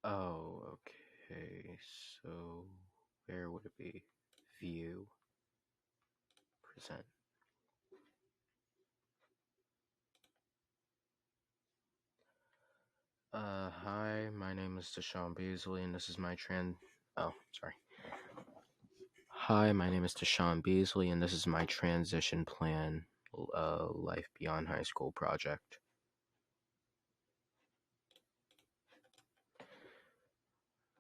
Oh, okay. So where would it be? View, present. Hi, my name is Deshaun Beasley, and this is my Oh, sorry. Hi, my name is Deshaun Beasley, and this is my transition plan, Life Beyond High School project.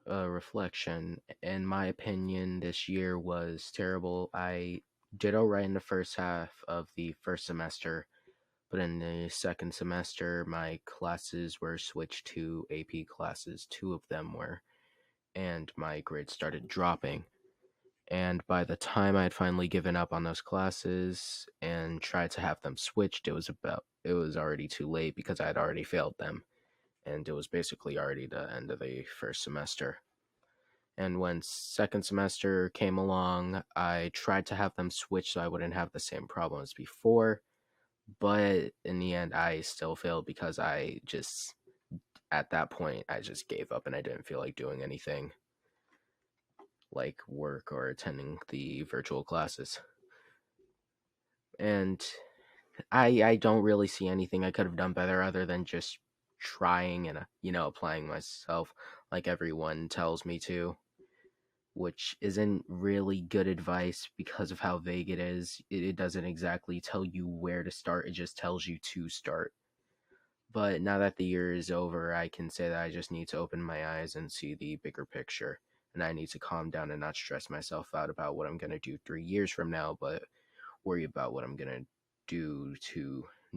Reflection. In my opinion, this year was terrible. I did alright in the first half of the first semester, but in the second semester, my classes were switched to AP classes. Two of them were, and my grades started dropping. And by the time I had finally given up on those classes and tried to have them switched, it was already too late because I had already failed them, and it was basically already the end of the first semester. And when second semester came along, I tried to have them switch so I wouldn't have the same problems before. But in the end, I still failed because at that point, I just gave up and I didn't feel like doing anything like work or attending the virtual classes. And I don't really see anything I could have done better other than just trying and, applying myself like everyone tells me to, which isn't really good advice because of how vague it is. It doesn't exactly tell you where to start, it just tells you to start. But now that the year is over, I can say that I just need to open my eyes and see the bigger picture. And I need to calm down and not stress myself out about what I'm going to do 3 years from now, but worry about what I'm going to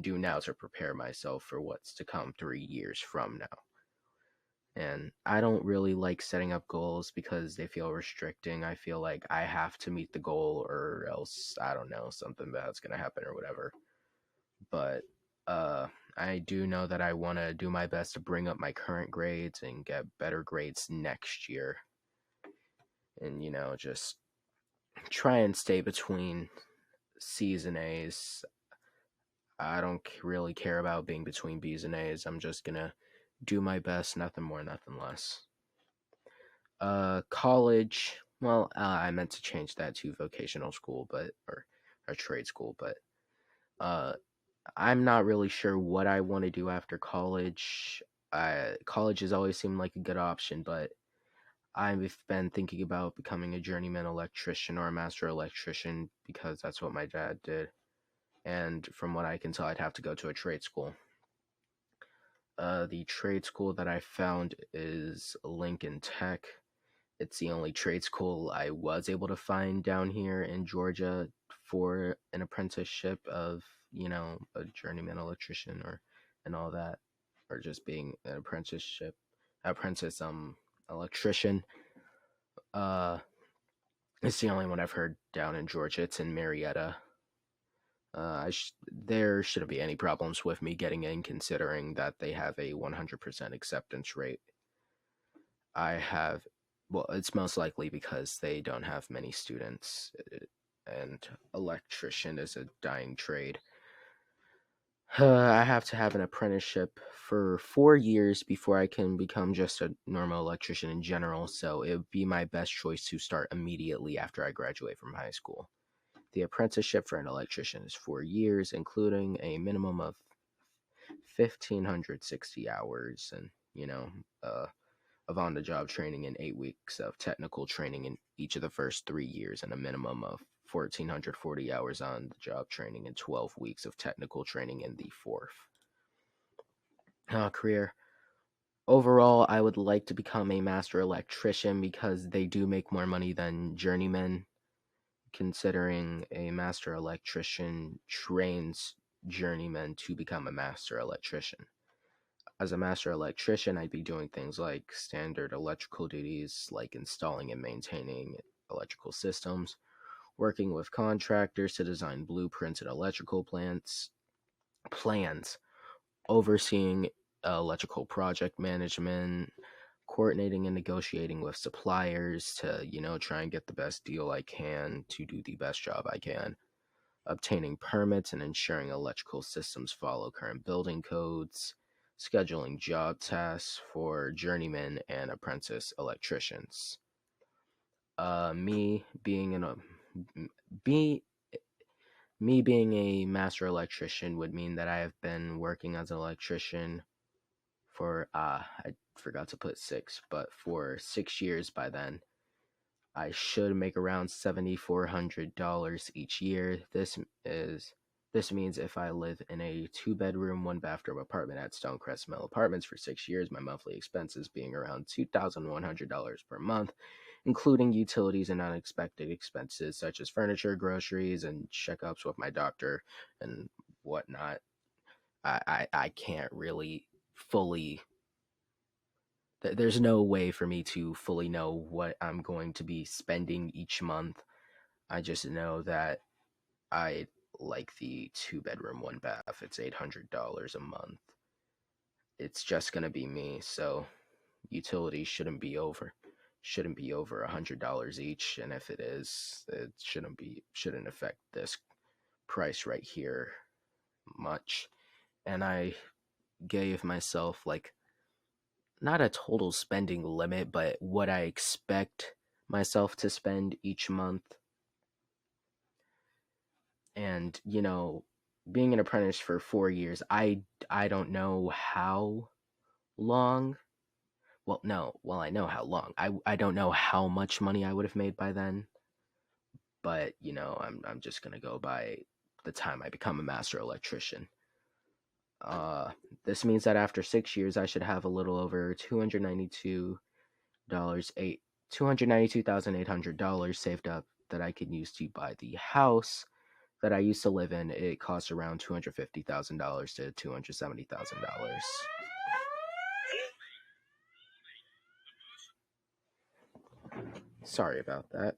do now to prepare myself for what's to come 3 years from now. And I don't really like setting up goals because they feel restricting. I feel like I have to meet the goal or else, I don't know, something bad's going to happen or whatever. But I do know that I want to do my best to bring up my current grades and get better grades next year. And, just try and stay between C's and A's. I don't really care about being between B's and A's. I'm just going to do my best, nothing more, nothing less. College. Well, I meant to change that to vocational school, or trade school, but uh, I'm not really sure what I want to do after college. College has always seemed like a good option, but I've been thinking about becoming a journeyman electrician or a master electrician because that's what my dad did. And from what I can tell, I'd have to go to a trade school. The trade school that I found is Lincoln Tech. It's the only trade school I was able to find down here in Georgia for an apprenticeship of, a journeyman electrician or and all that, or just being an apprentice electrician. Uh, it's the only one I've heard down in Georgia. It's in Marietta. There shouldn't be any problems with me getting in, considering that they have a 100% acceptance rate. I have, well, it's most likely because they don't have many students, and electrician is a dying trade. I have to have an apprenticeship for 4 years before I can become just a normal electrician in general, so it would be my best choice to start immediately after I graduate from high school. The apprenticeship for an electrician is 4 years, including a minimum of 1,560 hours and, of on the job training and 8 weeks of technical training in each of the first 3 years, and a minimum of 1,440 hours on the job training and 12 weeks of technical training in the fourth. Career. Overall, I would like to become a master electrician because they do make more money than journeymen, considering a master electrician trains journeymen to become a master electrician. As a master electrician, I'd be doing things like standard electrical duties, like installing and maintaining electrical systems, working with contractors to design blueprints and electrical plans, overseeing electrical project management, coordinating and negotiating with suppliers to, try and get the best deal I can to do the best job I can, obtaining permits and ensuring electrical systems follow current building codes, scheduling job tasks for journeyman and apprentice electricians. Me being an be me being a master electrician would mean that I have been working as an electrician for I forgot to put 6, but for 6 years by then. I should make around $7,400 each year. This means if I live in a 2 bedroom, 1 bathroom apartment at Stonecrest Mill Apartments for 6 years, my monthly expenses being around $2,100 per month, including utilities and unexpected expenses such as furniture, groceries, and checkups with my doctor and whatnot. I can't really fully. There's no way for me to fully know what I'm going to be spending each month. I just know that I like the 2 bedroom, 1 bath. It's $800 a month. It's just gonna be me, so utilities shouldn't be over $100 each, and if it is, it shouldn't affect this price right here much. And I gave myself like not a total spending limit, but what I expect myself to spend each month. And being an apprentice for 4 years, I don't know how long. Well, no, well I know how long. I don't know how much money I would have made by then, but I'm just gonna go by the time I become a master electrician. Uh, this means that after 6 years, I should have a little over dollars eight $292,800 saved up that I could use to buy the house that I used to live in. It costs around $250,000 to $270,000. Sorry about that.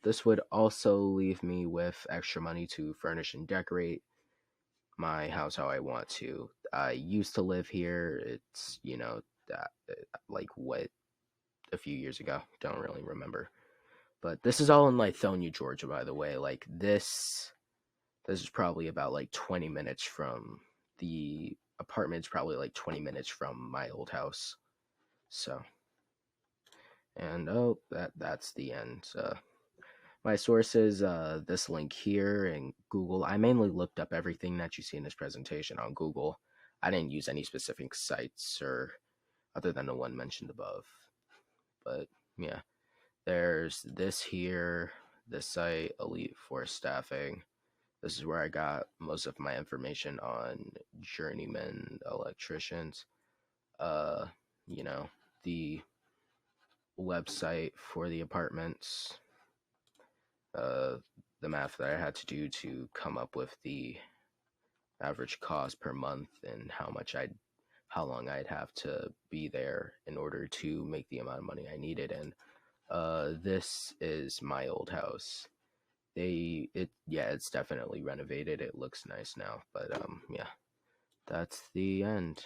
This would also leave me with extra money to furnish and decorate my house how I want to. I used to live here. It's like what, a few years ago. Don't really remember. But this is all in Lithonia, Georgia, by the way. Like this is probably about like 20 minutes from the apartment's probably like 20 minutes from my old house. So, and oh, that's the end. My sources, this link here and Google. I mainly looked up everything that you see in this presentation on Google. I didn't use any specific sites or other than the one mentioned above. But yeah, there's this here, this site, Elite Force Staffing. This is where I got most of my information on journeyman electricians. Uh, you know, the website for the apartments, uh, the math that I had to do to come up with the average cost per month and how long I'd have to be there in order to make the amount of money I needed. And this is my old house. It's definitely renovated. It looks nice now, but yeah, that's the end.